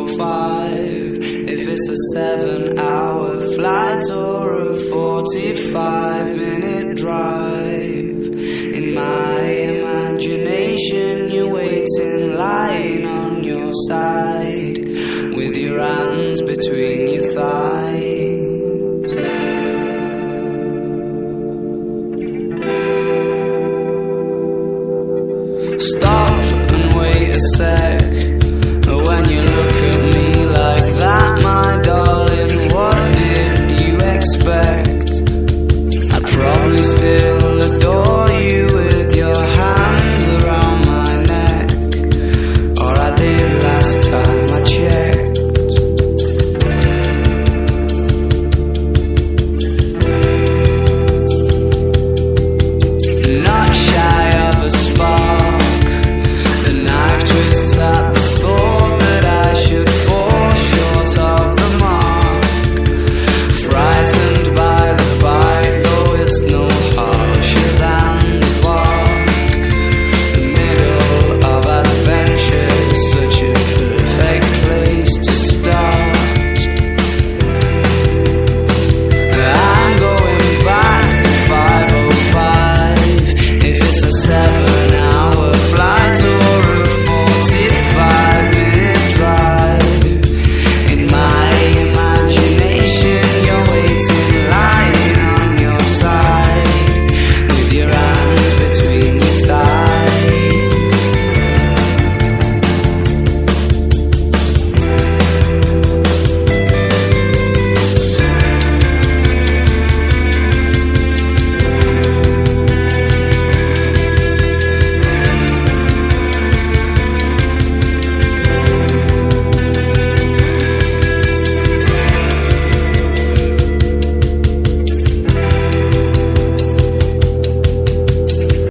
5. If it's a 7-hour flight or a 45-minute drive, in my imagination you're waiting, lying on your side, with your hands between your thighs.